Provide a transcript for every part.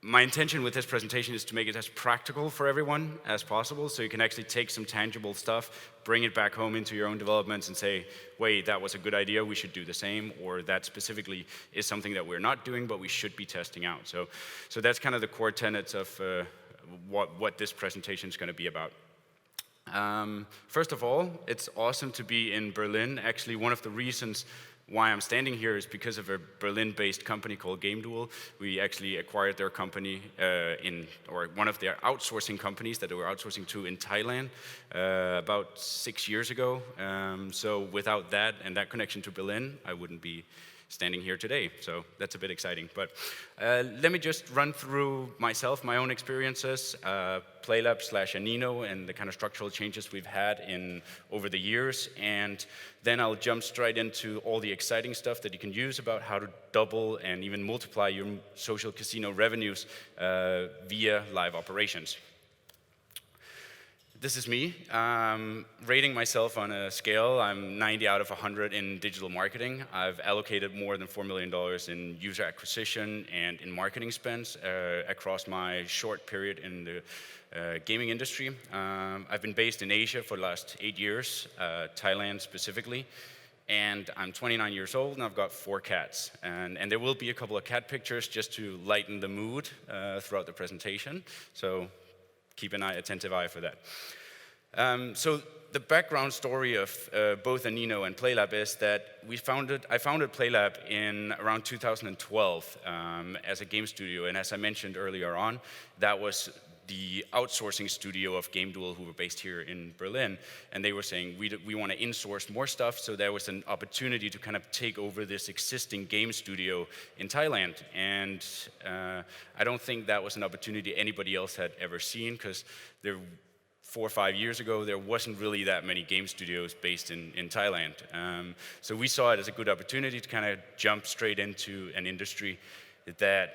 My intention with this presentation is to make it as practical for everyone as possible, so you can actually take some tangible stuff, bring it back home into your own developments and say, wait, that was a good idea, we should do the same, or that specifically is something that we're not doing, but we should be testing out. So that's kind of the core tenets of what this presentation is going to be about. First of all, it's awesome to be in Berlin. Actually, one of the reasons why I'm standing here is because of a Berlin-based company called GameDuel. We actually acquired their company or one of their outsourcing companies that they were outsourcing to in Thailand about 6 years ago. So without that and that connection to Berlin, I wouldn't be standing here today. So that's a bit exciting. But let me just run through myself, my own experiences, Playlab/Anino, and the kind of structural changes we've had over the years. And then I'll jump straight into all the exciting stuff that you can use about how to double and even multiply your social casino revenues via live operations. This is me, rating myself on a scale. I'm 90 out of 100 in digital marketing. I've allocated more than $4 million in user acquisition and in marketing spends across my short period in the gaming industry. I've been based in Asia for the last 8 years, Thailand specifically. And I'm 29 years old and I've got 4 cats. And there will be a couple of cat pictures just to lighten the mood throughout the presentation. So keep an attentive eye for that. So the background story of both Anino and Playlab is that I founded Playlab in around 2012 as a game studio. And as I mentioned earlier on, that was the outsourcing studio of GameDuel, who were based here in Berlin. And they were saying, we want to insource more stuff. So there was an opportunity to kind of take over this existing game studio in Thailand. And I don't think that was an opportunity anybody else had ever seen, because 4 or 5 years ago, there wasn't really that many game studios based in Thailand. So we saw it as a good opportunity to kind of jump straight into an industry that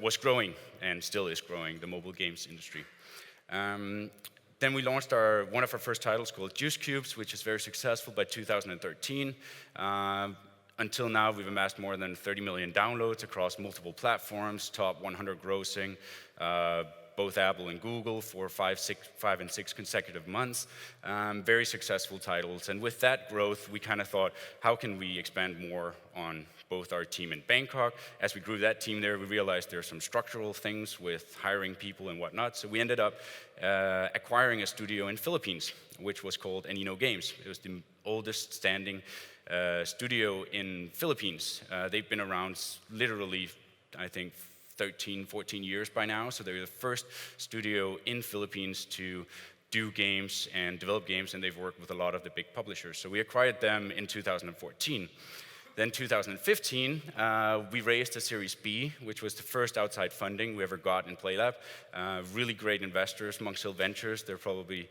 was growing and still is growing, the mobile games industry. Then we launched one of our first titles called Juice Cubes, which is very successful by 2013. Until now, we've amassed more than 30 million downloads across multiple platforms, top 100 grossing, both Apple and Google for 5 and 6 consecutive months. Very successful titles. And with that growth, we kind of thought, how can we expand more on both our team in Bangkok? As we grew that team there, we realized there are some structural things with hiring people and whatnot. So we ended up acquiring a studio in Philippines, which was called Anino Games. It was the oldest standing studio in Philippines. They've been around literally, I think, 13, 14 years by now. So they're the first studio in Philippines to do games and develop games, and they've worked with a lot of the big publishers. So we acquired them in 2014. Then 2015, we raised a Series B, which was the first outside funding we ever got in Playlab. Really great investors, Monk Hill Ventures. They're probably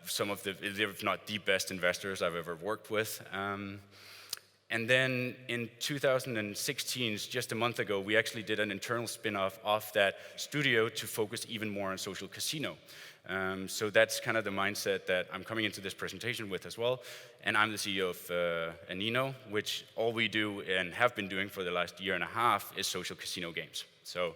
some of if not the best investors I've ever worked with. And then in 2016, just a month ago, we actually did an internal spin-off of that studio to focus even more on social casino. So that's kind of the mindset that I'm coming into this presentation with as well. And I'm the CEO of Anino, which all we do and have been doing for the last year and a half is social casino games. So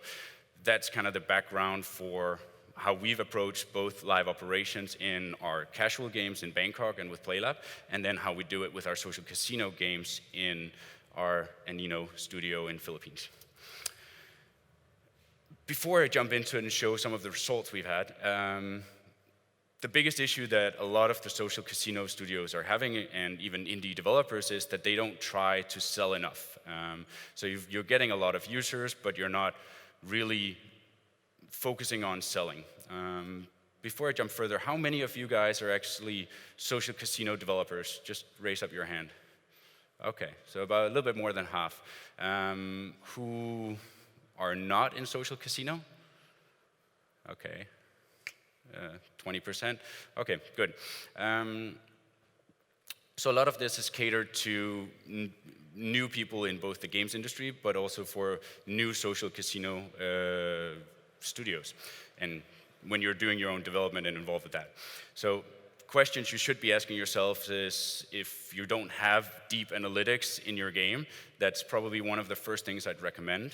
that's kind of the background for how we've approached both live operations in our casual games in Bangkok and with Playlab, and then how we do it with our social casino games in our Anino studio in Philippines. Before I jump into it and show some of the results we've had, the biggest issue that a lot of the social casino studios are having, and even indie developers, is that they don't try to sell enough. So you're getting a lot of users, but you're not really focusing on selling. Before I jump further, how many of you guys are actually social casino developers? Just raise up your hand. Okay, so about a little bit more than half. Who are not in social casino? Okay, 20%. Okay, good. So a lot of this is catered to new people in both the games industry, but also for new social casino studios and when you're doing your own development and involved with that. So questions you should be asking yourself is, if you don't have deep analytics in your game, that's probably one of the first things I'd recommend.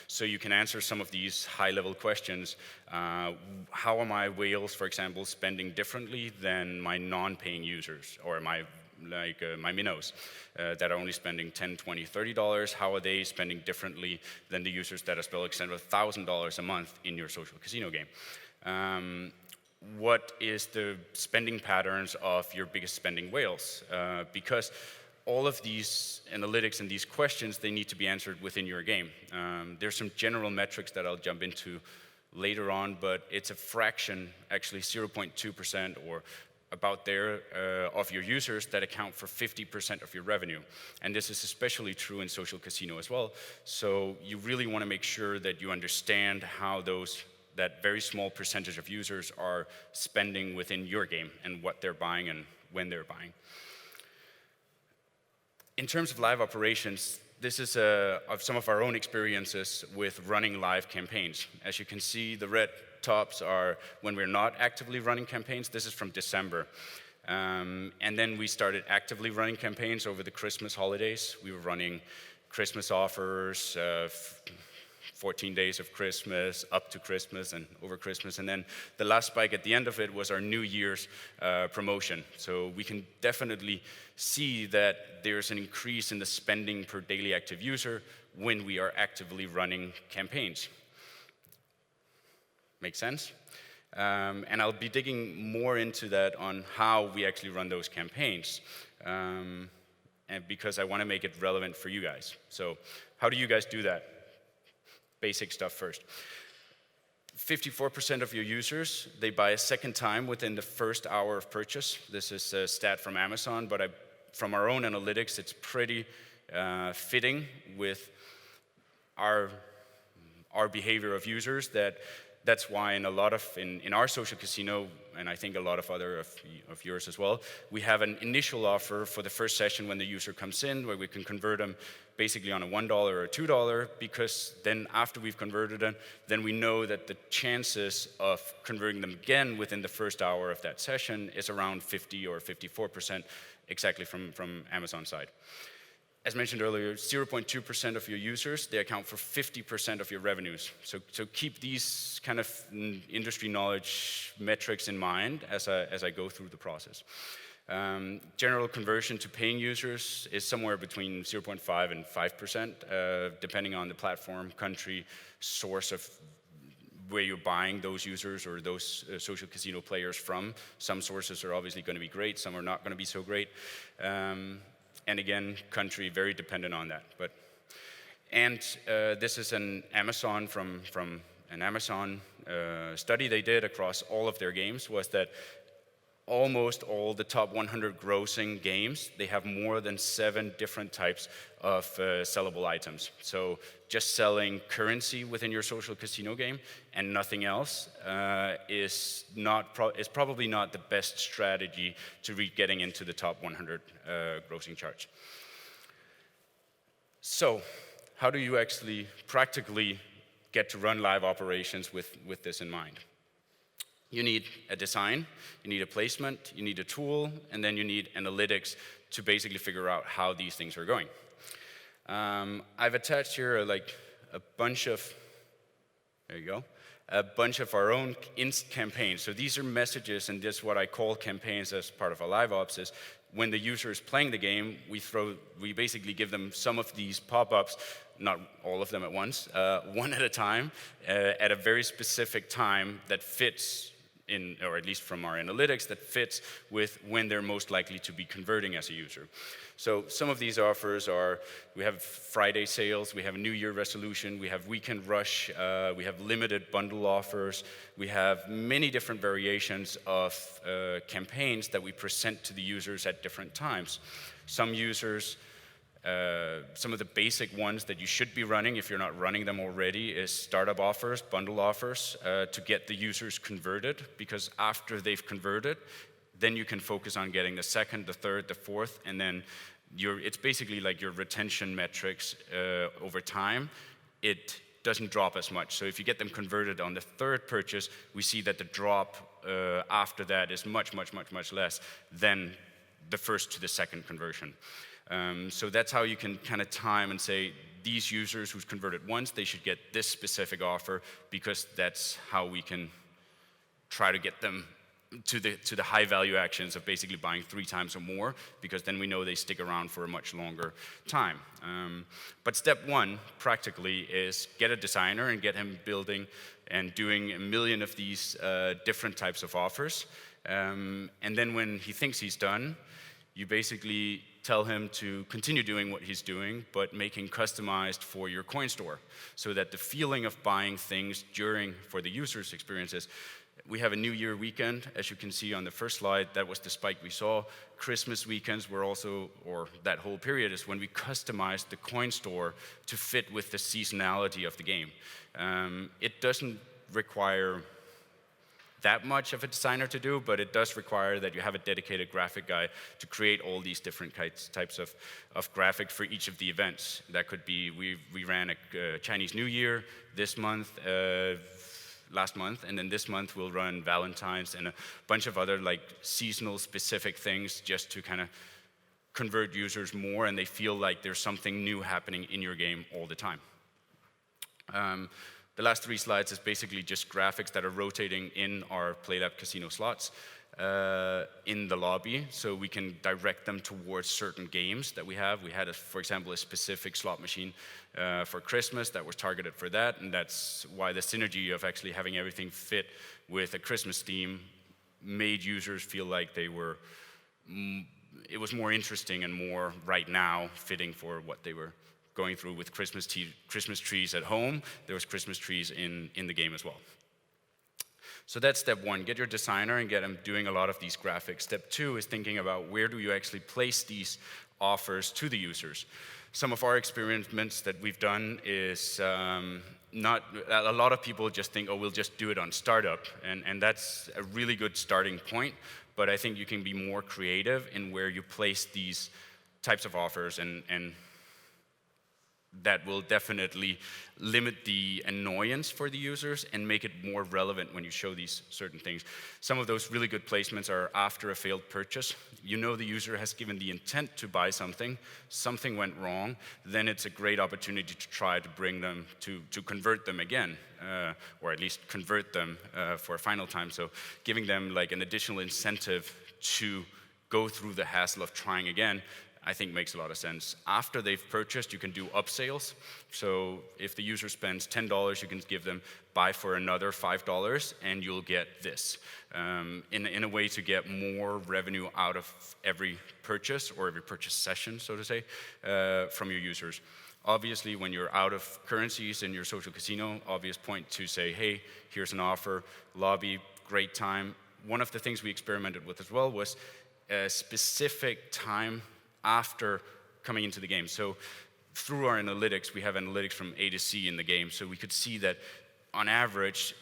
So you can answer some of these high-level questions. How are my whales, for example, spending differently than my non-paying users, or my minnows that are only spending $10, $20, $30? How are they spending differently than the users that are spending $1,000 a month in your social casino game? What is the spending patterns of your biggest spending whales? Because all of these analytics and these questions, they need to be answered within your game. There's some general metrics that I'll jump into later on, but it's a fraction, actually 0.2% or about there, of your users that account for 50% of your revenue. And this is especially true in social casino as well. So you really want to make sure that you understand how that very small percentage of users are spending within your game and what they're buying and when they're buying. In terms of live operations, this is of some of our own experiences with running live campaigns. As you can see, the red tops are when we're not actively running campaigns. This is from December. And then we started actively running campaigns over the Christmas holidays. We were running Christmas offers, 14 days of Christmas, up to Christmas and over Christmas. And then the last spike at the end of it was our New Year's promotion. So we can definitely see that there's an increase in the spending per daily active user when we are actively running campaigns. Make sense? And I'll be digging more into that on how we actually run those campaigns, and because I want to make it relevant for you guys. So how do you guys do that? Basic stuff first. 54% of your users, they buy a second time within the first hour of purchase. This is a stat from Amazon, but from our own analytics, it's pretty fitting with our behavior of users. That's why in our social casino, and I think a lot of other of yours as well, we have an initial offer for the first session when the user comes in, where we can convert them basically on a $1 or a $2, because then after we've converted them, then we know that the chances of converting them again within the first hour of that session is around 50 or 54%, exactly from Amazon's side. As mentioned earlier, 0.2% of your users, they account for 50% of your revenues. So keep these kind of industry knowledge metrics in mind as I go through the process. General conversion to paying users is somewhere between 0.5 and 5%, depending on the platform, country, source of where you're buying those users or those social casino players from. Some sources are obviously going to be great, some are not going to be so great. And again, country, very dependent on that. This is an Amazon from an Amazon study they did across all of their games, was that almost all the top 100 grossing games, they have more than 7 different types of sellable items. So just selling currency within your social casino game and nothing else is probably not the best strategy to getting into the top 100 grossing charts. So how do you actually practically get to run live operations with this in mind? You need a design, you need a placement, you need a tool, and then you need analytics to basically figure out how these things are going. I've attached here a bunch of our own campaigns. So these are messages, and this is what I call campaigns as part of our live ops. Is when the user is playing the game, we basically give them some of these pop-ups, not all of them at once, one at a time, at a very specific time that fits in, or at least from our analytics, that fits with when they're most likely to be converting as a user. So some of these offers are, we have Friday sales, we have a New Year resolution, we have weekend rush, we have limited bundle offers, we have many different variations of campaigns that we present to the users at different times. Some users, some of the basic ones that you should be running if you're not running them already is startup offers, bundle offers, to get the users converted, because after they've converted, then you can focus on getting the second, the third, the fourth, and then it's basically like your retention metrics over time. It doesn't drop as much. So if you get them converted on the third purchase, we see that the drop after that is much, much, much, much less than the first to the second conversion. So that's how you can kind of time and say, these users who's converted once, they should get this specific offer, because that's how we can try to get them to the high value actions of basically buying 3 times or more, because then we know they stick around for a much longer time. But step 1, practically, is get a designer and get him building and doing 1 million of these different types of offers. And then when he thinks he's done, you basically tell him to continue doing what he's doing, but making customized for your coin store, so that the feeling of buying things for the user's experiences. We have a New Year weekend, as you can see on the first slide. That was the spike we saw. Christmas weekends were also, or that whole period is when we customized the coin store to fit with the seasonality of the game. It doesn't require that much of a designer to do, but it does require that you have a dedicated graphic guy to create all these different types of graphics for each of the events. That could be, we ran a Chinese New Year this month, last month, and then this month we'll run Valentine's and a bunch of other like seasonal specific things, just to kind of convert users more and they feel like there's something new happening in your game all the time. The last 3 slides is basically just graphics that are rotating in our Playlab casino slots in the lobby, so we can direct them towards certain games that we have. We had, for example, a specific slot machine for Christmas that was targeted for that, and that's why the synergy of actually having everything fit with a Christmas theme made users feel like they were, it was more interesting and more right now fitting for what they were going through with Christmas trees at home. There was Christmas trees in the game as well. So that's step 1, get your designer and get him doing a lot of these graphics. Step 2 is thinking about where do you actually place these offers to the users. Some of our experiments that we've done is not, a lot of people just think, oh, we'll just do it on startup, and that's a really good starting point, but I think you can be more creative in where you place these types of offers, and that will definitely limit the annoyance for the users and make it more relevant when you show these certain things. Some of those really good placements are after a failed purchase. You know the user has given the intent to buy something, something went wrong, then it's a great opportunity to try to bring them, to convert them again, or at least convert them for a final time. So giving them like an additional incentive to go through the hassle of trying again, I think makes a lot of sense. After they've purchased, you can do upsales. So if the user spends $10, you can give them buy for another $5 and you'll get this. In a way to get more revenue out of every purchase, or every purchase session, so to say, from your users. Obviously, when you're out of currencies in your social casino, obvious point to say, hey, here's an offer, lobby, great time. One of the things we experimented with as well was a specific time after coming into the game. So through our analytics, we have analytics from A to C in the game, so we could see that on average,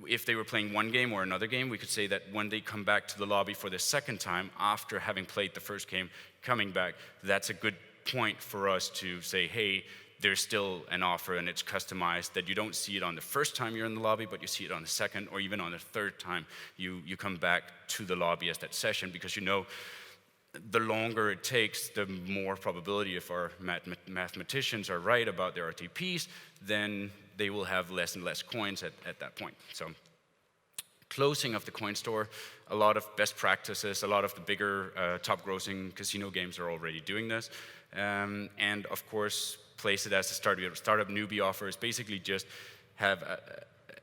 if they were playing one game or another game, we could say that when they come back to the lobby for the second time after having played the first game, coming back, that's a good point for us to say, hey, there's still an offer and it's customized, that you don't see it on the first time you're in the lobby, but you see it on the second or even on the third time you come back to the lobby as that session, because you know the longer it takes, the more probability, if our mathematicians are right about their RTPs, then they will have less and less coins at that point. So closing of the coin store, a lot of best practices, a lot of the bigger top grossing casino games are already doing this. And of course, place it as a startup newbie offer is basically just have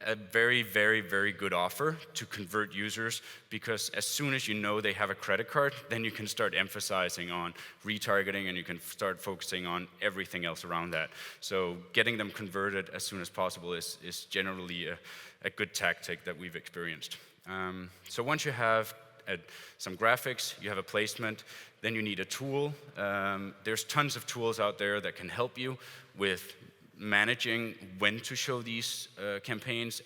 a very, very, very good offer to convert users, because as soon as you know they have a credit card, then you can start emphasizing on retargeting and you can start focusing on everything else around that. So getting them converted as soon as possible is generally a good tactic that we've experienced. So once you have some graphics, you have a placement, then you need a tool. There's tons of tools out there that can help you with managing when to show these campaigns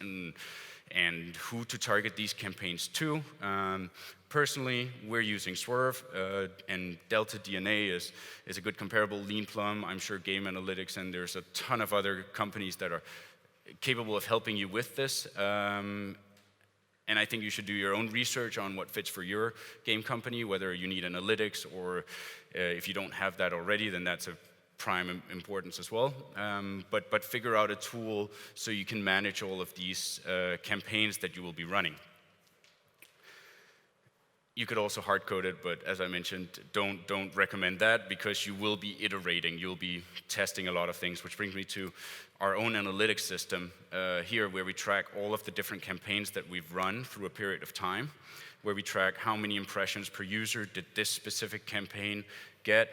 and who to target these campaigns to. Personally, we're using Swerve, and Delta DNA is a good comparable. Lean Plum, I'm sure Game Analytics, and there's a ton of other companies that are capable of helping you with this. And I think you should do your own research on what fits for your game company, whether you need analytics or if you don't have that already, then that's a prime importance as well. But figure out a tool so you can manage all of these campaigns that you will be running. You could also hard code it, but as I mentioned, don't recommend that because you will be iterating, you'll be testing a lot of things, which brings me to our own analytics system here, where we track all of the different campaigns that we've run through a period of time, where we track how many impressions per user did this specific campaign get,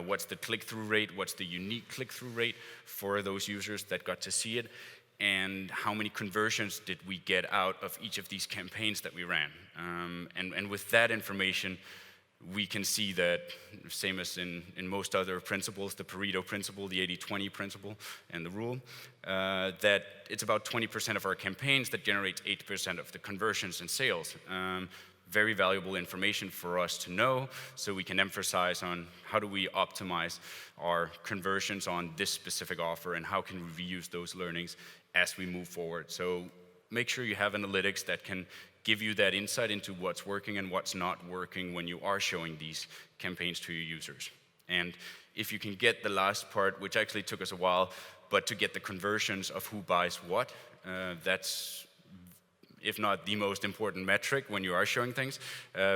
what's the click-through rate, what's the unique click-through rate for those users that got to see it, and how many conversions did we get out of each of these campaigns that we ran. And with that information, we can see that, same as in most other principles, the Pareto principle, the 80-20 principle, and the rule, that it's about 20% of our campaigns that generates 8% of the conversions and sales. Very valuable information for us to know, so we can emphasize on how do we optimize our conversions on this specific offer, and how can we reuse those learnings as we move forward. So make sure you have analytics that can give you that insight into what's working and what's not working when you are showing these campaigns to your users. And if you can get the last part, which actually took us a while, but to get the conversions of who buys what, that's, if not the most important metric when you are showing things,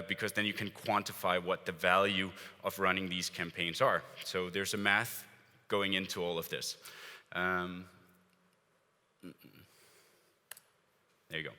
because then you can quantify what the value of running these campaigns are. So there's a math going into all of this. There you go.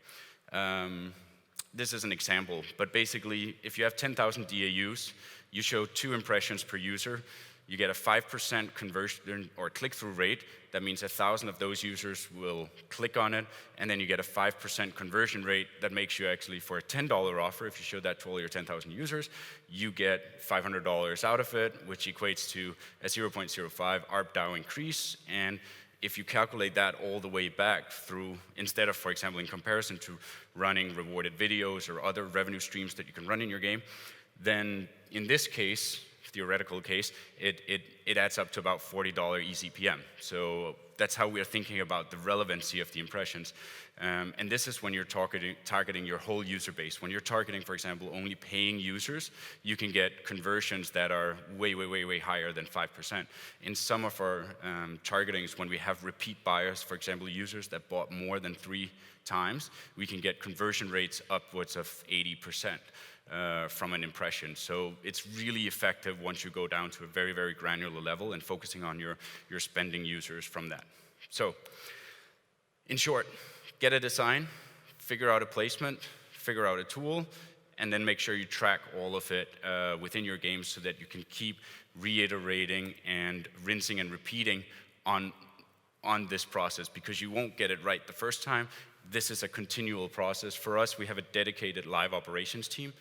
This is an example, but basically, if you have 10,000 DAUs, you show 2 impressions per user, you get a 5% conversion or click-through rate. That means 1,000 of those users will click on it, and then you get a 5% conversion rate that makes you actually, for a $10 offer, if you show that to all your 10,000 users, you get $500 out of it, which equates to a 0.05 ARPDAU increase. And if you calculate that all the way back through, instead of, for example, in comparison to running rewarded videos or other revenue streams that you can run in your game, then in this case, theoretical case, it adds up to about $40 eCPM. So that's how we're thinking about the relevancy of the impressions. And this is when you're targeting your whole user base. When you're targeting, for example, only paying users, you can get conversions that are way, way, way, way higher than 5%. In some of our targetings, when we have repeat buyers, for example, users that bought more than 3 times, we can get conversion rates upwards of 80%. From an impression. So it's really effective once you go down to a very, very granular level and focusing on your spending users from that. So, in short, get a design, figure out a placement, figure out a tool, and then make sure you track all of it within your game so that you can keep reiterating and rinsing and repeating on this process, because you won't get it right the first time. This is a continual process. For us, we have a dedicated live operations team,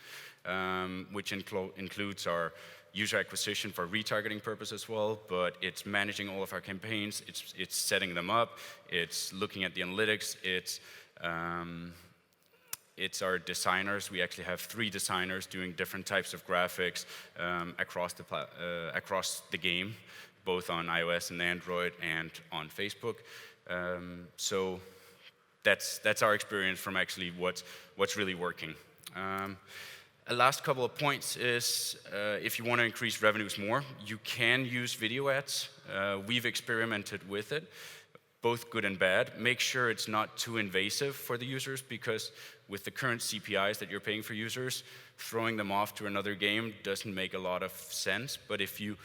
which includes our user acquisition for retargeting purpose as well, but it's managing all of our campaigns, it's setting them up, it's looking at the analytics, it's our designers. We actually have 3 designers doing different types of graphics across the game, both on iOS and Android and on Facebook. So that's our experience from actually what's really working. A last couple of points is if you want to increase revenues more, you can use video ads. We've experimented with it, both good and bad. Make sure it's not too invasive for the users, because with the current CPIs that you're paying for users, throwing them off to another game doesn't make a lot of sense. But if you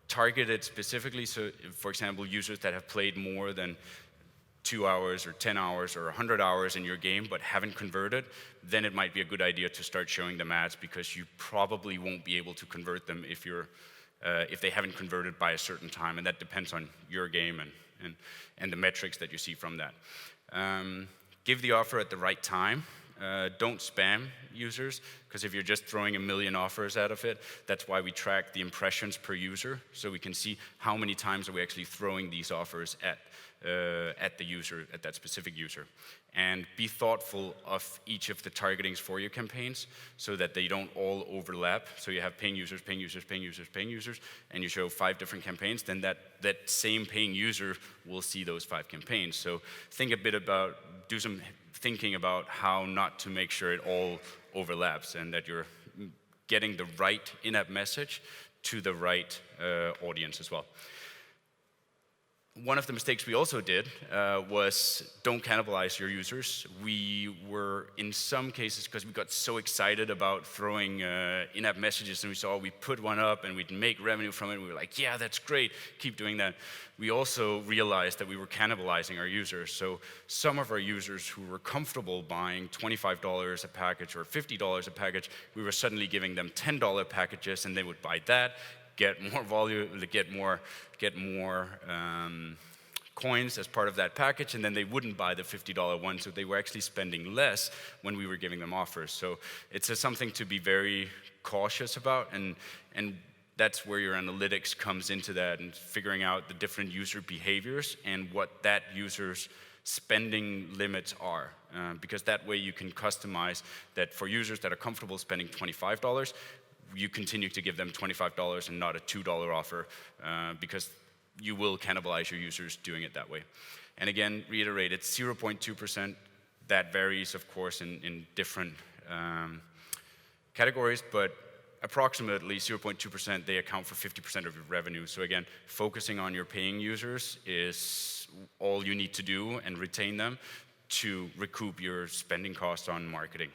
target it specifically, so for example, users that have played more than 2 hours or 10 hours or 100 hours in your game but haven't converted, then it might be a good idea to start showing them ads, because you probably won't be able to convert them if they haven't converted by a certain time, and that depends on your game and the metrics that you see from that. Give the offer at the right time. Don't spam users, because if you're just throwing a million offers out of it, that's why we track the impressions per user, so we can see how many times are we actually throwing these offers at the user, at that specific user. And be thoughtful of each of the targetings for your campaigns so that they don't all overlap. So you have paying users, paying users, paying users, paying users, and you show 5 different campaigns, then that same paying user will see those 5 campaigns. So think a bit about, do some thinking about how not to make sure it all overlaps and that you're getting the right in-app message to the right audience as well. One of the mistakes we also did was don't cannibalize your users. We were, in some cases, because we got so excited about throwing in-app messages and we saw we put one up and we'd make revenue from it, we were like, yeah, that's great, keep doing that. We also realized that we were cannibalizing our users. So some of our users who were comfortable buying $25 a package or $50 a package, we were suddenly giving them $10 packages and they would buy that, get more volume, get more coins as part of that package, and then they wouldn't buy the $50 one, so they were actually spending less when we were giving them offers. So it's something to be very cautious about, and that's where your analytics comes into that, and figuring out the different user behaviors and what that user's spending limits are. Because that way you can customize that for users that are comfortable spending $25, you continue to give them $25 and not a $2 offer, because you will cannibalize your users doing it that way. And again, reiterate, it's 0.2%. That varies, of course, in different categories, but approximately 0.2%, they account for 50% of your revenue. So again, focusing on your paying users is all you need to do and retain them to recoup your spending costs on marketing.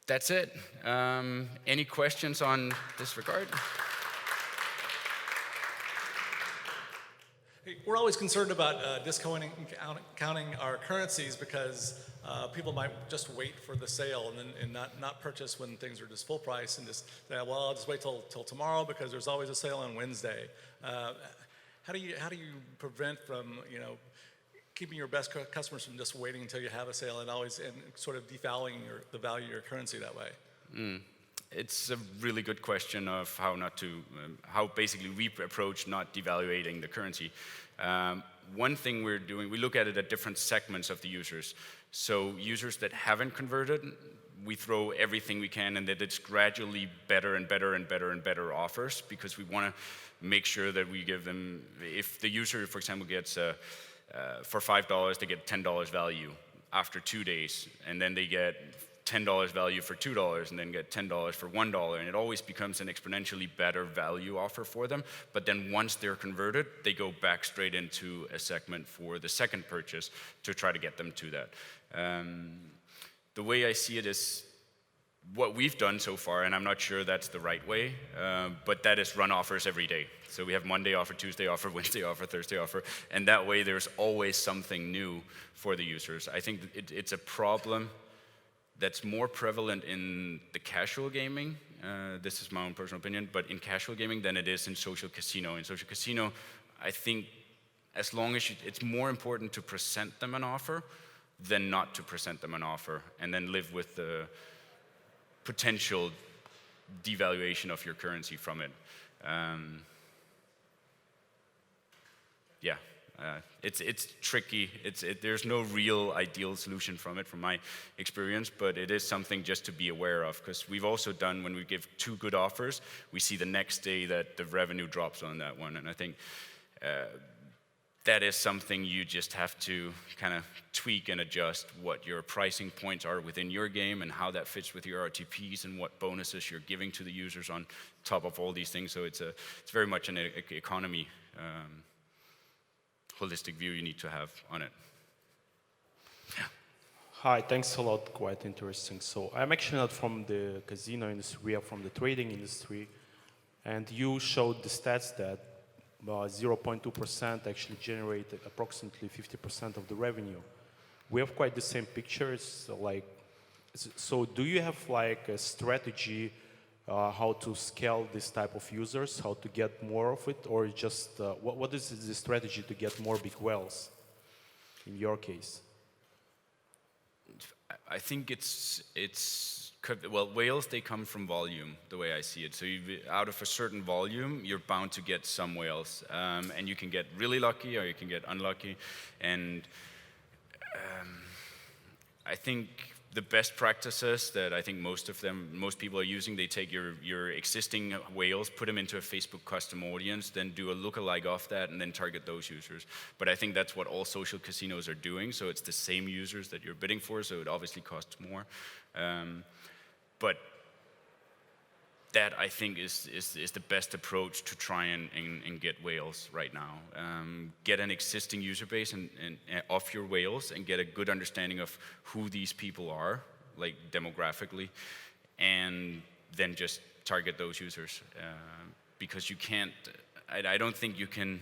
That's it. Any questions on this regard? Hey, we're always concerned about discounting our currencies because people might just wait for the sale and not purchase when things are just full price and just say, well, I'll just wait till tomorrow because there's always a sale on Wednesday. How do you prevent from keeping your best customers from just waiting until you have a sale and sort of devaluing the value of your currency that way? It's a really good question of how basically we approach not devaluating the currency. One thing we're doing, we look at it at different segments of the users. So users that haven't converted, we throw everything we can, and that it's gradually better and better and better and better offers, because we want to make sure that we give them, if the user, for example, gets for $5, they get $10 value after 2 days, and then they get $10 value for $2, and then get $10 for $1, and it always becomes an exponentially better value offer for them. But then once they're converted, they go back straight into a segment for the second purchase to try to get them to that. The way I see it is what we've done so far, and I'm not sure that's the right way, but that is run offers every day. So we have Monday offer, Tuesday offer, Wednesday offer, Thursday offer, and that way there's always something new for the users. I think it's a problem that's more prevalent in the casual gaming, this is my own personal opinion, but in casual gaming than it is in social casino. In social casino, I think as long as it's more important to present them an offer than not to present them an offer, and then live with the potential devaluation of your currency from it. It's tricky. There's no real ideal solution from it, from my experience, but it is something just to be aware of, because we've also done, when we give 2 good offers, we see the next day that the revenue drops on that one, and I think that is something you just have to kind of tweak and adjust what your pricing points are within your game and how that fits with your RTPs and what bonuses you're giving to the users on top of all these things. So it's very much an economy holistic view you need to have on it. Yeah. Hi, thanks a lot, quite interesting. So I'm actually not from the casino industry, we are from the trading industry, and you showed the stats that 0.2% actually generated approximately 50% of the revenue. We have quite the same pictures, so do you have like a strategy how to scale this type of users, how to get more of it, or just what is the strategy to get more big whales in your case? I think well, whales, they come from volume, the way I see it. So out of a certain volume, you're bound to get some whales. And you can get really lucky or you can get unlucky. And I think the best practices that I think most people are using, they take your existing whales, put them into a Facebook custom audience, then do a lookalike of that, and then target those users. But I think that's what all social casinos are doing. So it's the same users that you're bidding for, so it obviously costs more. But that, I think, is the best approach to try and get whales right now. Get an existing user base and of your whales and get a good understanding of who these people are, like demographically, and then just target those users. Because you can't, I don't think you can,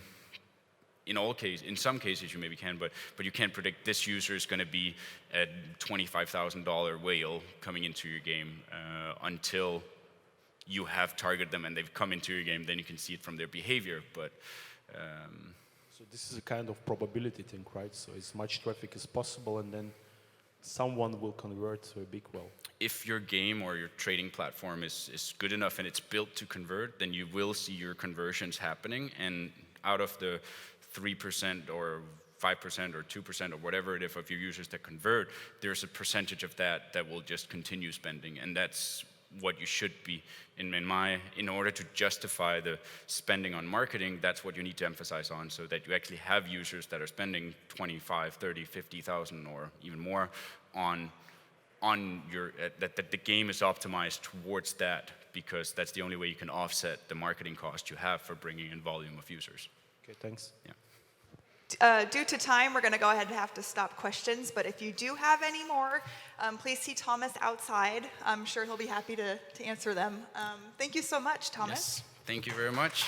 in some cases you maybe can, but you can't predict this user is going to be a $25,000 whale coming into your game until you have targeted them and they've come into your game. Then you can see it from their behavior. But so this is a kind of probability thing, right? So as much traffic as possible, and then someone will convert to a big whale. If your game or your trading platform is good enough and it's built to convert, then you will see your conversions happening. And out of the 3% or 5% or 2% or whatever it is of your users that convert, there's a percentage of that will just continue spending. And that's what you should be, in order to justify the spending on marketing, that's what you need to emphasize on, so that you actually have users that are spending 25, 30, 50,000 or even more on your, that the game is optimized towards that, because that's the only way you can offset the marketing cost you have for bringing in volume of users. Okay, thanks. Yeah. Due to time, we're going to go ahead and have to stop questions, but if you do have any more, please see Thomas outside. I'm sure he'll be happy to answer them. Thank you so much, Thomas. Yes, thank you very much.